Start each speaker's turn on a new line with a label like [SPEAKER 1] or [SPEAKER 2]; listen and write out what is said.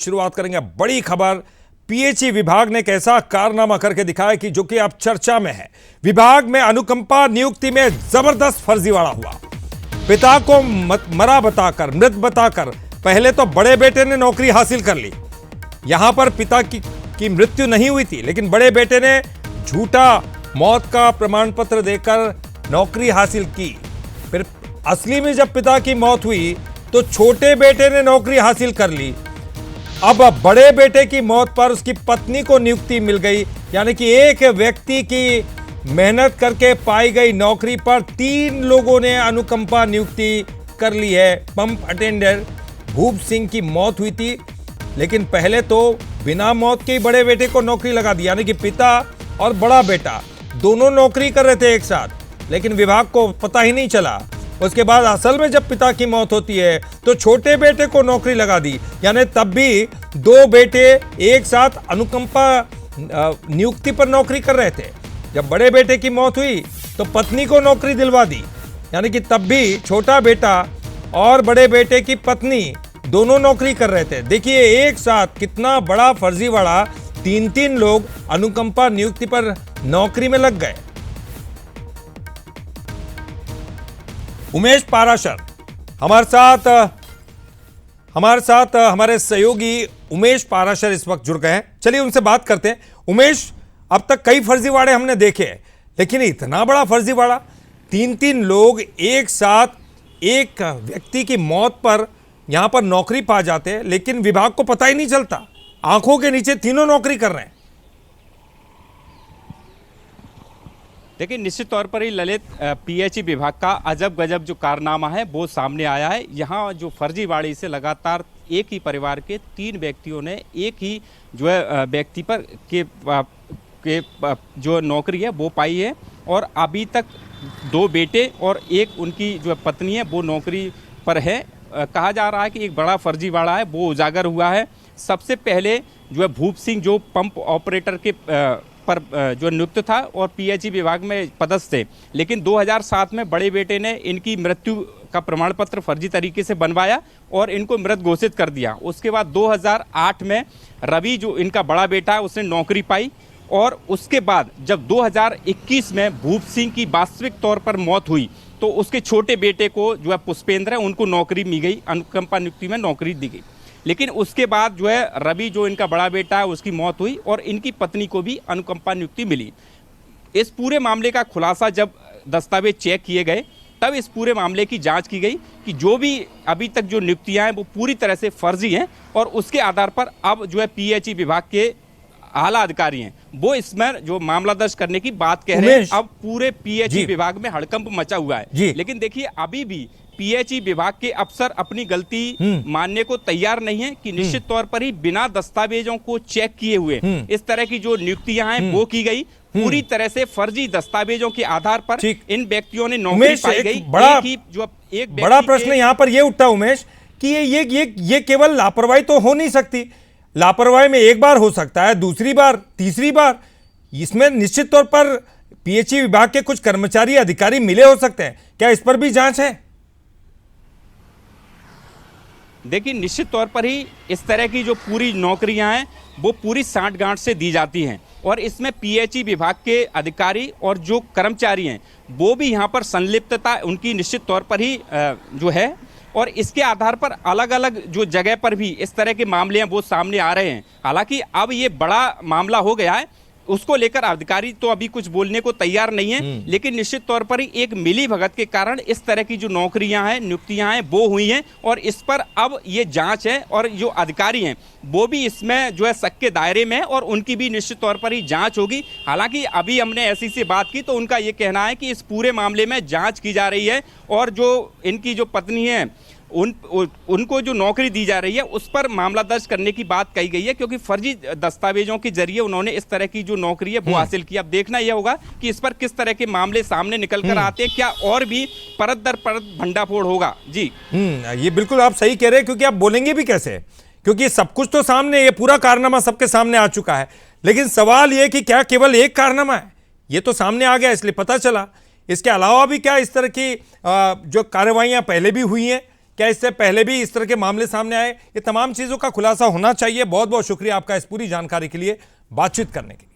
[SPEAKER 1] शुरुआत करेंगे बड़ी खबर। पीएचई विभाग ने कैसा कारनामा करके दिखाया कि जो कि अब चर्चा में है। विभाग में अनुकंपा नियुक्ति में जबरदस्त फर्जीवाड़ा हुआ। पिता को मृत बताकर पहले तो बड़े बेटे ने नौकरी हासिल कर ली। यहां पर पिता की मृत्यु नहीं हुई थी, लेकिन बड़े बेटे ने झूठा मौत का प्रमाण पत्र देकर नौकरी हासिल की। फिर असली में जब पिता की मौत हुई तो छोटे बेटे ने नौकरी हासिल कर ली। अब बड़े बेटे की मौत पर उसकी पत्नी को नियुक्ति मिल गई, यानी कि एक व्यक्ति की मेहनत करके पाई गई नौकरी पर 3 लोगों ने अनुकंपा नियुक्ति कर ली है। पंप अटेंडेंट भूप सिंह की मौत हुई थी, लेकिन पहले तो बिना मौत के बड़े बेटे को नौकरी लगा दी, यानी कि पिता और बड़ा बेटा दोनों नौकरी कर रहे थे एक साथ, लेकिन विभाग को पता ही नहीं चला। उसके बाद असल में जब पिता की मौत होती है तो छोटे बेटे को नौकरी लगा दी, यानी तब भी 2 बेटे एक साथ अनुकंपा नियुक्ति पर नौकरी कर रहे थे। जब बड़े बेटे की मौत हुई तो पत्नी को नौकरी दिलवा दी, यानी कि तब भी छोटा बेटा और बड़े बेटे की पत्नी दोनों नौकरी कर रहे थे। देखिए एक साथ कितना बड़ा फर्जीवाड़ा, 3 लोग अनुकंपा नियुक्ति पर नौकरी में लग गए। उमेश पाराशर हमारे साथ हमारे सहयोगी उमेश पाराशर इस वक्त जुड़ गए हैं। चलिए उनसे बात करते हैं। उमेश, अब तक कई फर्जीवाड़े हमने देखे, लेकिन इतना बड़ा फर्जीवाड़ा, 3 लोग एक साथ एक व्यक्ति की मौत पर यहां पर नौकरी पा जाते हैं, लेकिन विभाग को पता ही नहीं चलता। आंखों के नीचे तीनों नौकरी कर रहे हैं।
[SPEAKER 2] देखिए, निश्चित तौर पर ही ललित, पीएचई विभाग का अजब गजब जो कारनामा है वो सामने आया है। यहाँ जो फर्जीवाड़ी से लगातार एक ही परिवार के 3 व्यक्तियों ने एक ही जो है व्यक्ति पर के जो नौकरी है वो पाई है, और अभी तक 2 बेटे और एक उनकी जो पत्नी है वो नौकरी पर है। कहा जा रहा है कि एक बड़ा फर्जीवाड़ा है वो उजागर हुआ है। सबसे पहले जो है भूप सिंह, जो पंप ऑपरेटर के पर जो नियुक्त था और पीएचई विभाग में पदस्थ थे, लेकिन 2007 में बड़े बेटे ने इनकी मृत्यु का प्रमाण पत्र फर्जी तरीके से बनवाया और इनको मृत घोषित कर दिया। उसके बाद 2008 में रवि, जो इनका बड़ा बेटा है, उसने नौकरी पाई, और उसके बाद जब 2021 में भूप सिंह की वास्तविक तौर पर मौत हुई तो उसके छोटे बेटे को जो है पुष्पेंद्र है, उनको नौकरी मिल गई, अनुकंपा नियुक्ति में नौकरी दी गई। लेकिन उसके बाद जो है रवि, जो इनका बड़ा बेटा है, उसकी मौत हुई और इनकी पत्नी को भी अनुकंपा नियुक्ति मिली। इस पूरे मामले का खुलासा जब दस्तावेज चेक किए गए तब इस पूरे मामले की जांच की गई कि जो भी अभी तक जो नियुक्तियां हैं वो पूरी तरह से फर्जी हैं, और उसके आधार पर अब जो है पीएचई विभाग के आला अधिकारी हैं वो इसमें जो मामला दर्ज करने की बात कह रहे हैं। अब पूरे पीएचई विभाग में हड़कंप मचा हुआ है, लेकिन देखिए अभी भी पीएचई विभाग के अफसर अपनी गलती मानने को तैयार नहीं है कि निश्चित तौर पर ही बिना दस्तावेजों को चेक किए हुए इस तरह की जो नियुक्तियां हैं वो की गई। पूरी तरह से फर्जी दस्तावेजों के आधार पर इन व्यक्तियों ने नौकरी पाई गई।
[SPEAKER 1] बड़ा प्रश्न यहाँ पर यह उठता उमेश कि ये केवल लापरवाही तो हो नहीं सकती। लापरवाही में एक बार हो सकता है, दूसरी बार, तीसरी बार, इसमें निश्चित तौर पर पीएचई विभाग के कुछ कर्मचारी अधिकारी मिले हो सकते हैं। क्या इस पर भी जांच है?
[SPEAKER 2] देखिए, निश्चित तौर पर ही इस तरह की जो पूरी नौकरियां हैं वो पूरी सांठगांठ से दी जाती हैं, और इसमें पीएचई विभाग के अधिकारी और जो कर्मचारी हैं वो भी यहाँ पर संलिप्तता उनकी निश्चित तौर पर ही जो है, और इसके आधार पर अलग अलग जो जगह पर भी इस तरह के मामले हैं वो सामने आ रहे हैं। हालांकि अब ये बड़ा मामला हो गया है, उसको लेकर अधिकारी तो अभी कुछ बोलने को तैयार नहीं है, लेकिन निश्चित तौर पर ही एक मिली भगत के कारण इस तरह की जो नौकरियां हैं, नियुक्तियां हैं वो हुई हैं, और इस पर अब ये जांच है, और जो अधिकारी हैं वो भी इसमें जो है शक के दायरे में है, और उनकी भी निश्चित तौर पर ही जांच होगी। हालांकि अभी हमने ऐसी से बात की तो उनका ये कहना है कि इस पूरे मामले में जांच की जा रही है, और जो इनकी जो पत्नी है उनको जो नौकरी दी जा रही है उस पर मामला दर्ज करने की बात कही गई है, क्योंकि फर्जी दस्तावेजों के जरिए उन्होंने इस तरह की जो नौकरी है वो हासिल की। अब देखना यह होगा कि इस पर किस तरह के मामले सामने निकल कर आते हैं, क्या और भी परत दर परत भंडाफोड़ होगा। जी
[SPEAKER 1] ये बिल्कुल आप सही कह रहे हैं, क्योंकि आप बोलेंगे भी कैसे, क्योंकि सब कुछ तो सामने, ये पूरा कारनामा सबके सामने आ चुका है। लेकिन सवाल यह कि क्या केवल एक कारनामा है? ये तो सामने आ गया इसलिए पता चला, इसके अलावा भी क्या इस तरह की जो कार्रवाइयां पहले भी हुई हैं? क्या इससे पहले भी इस तरह के मामले सामने आए? ये तमाम चीजों का खुलासा होना चाहिए। बहुत बहुत शुक्रिया आपका इस पूरी जानकारी के लिए, बातचीत करने के लिए।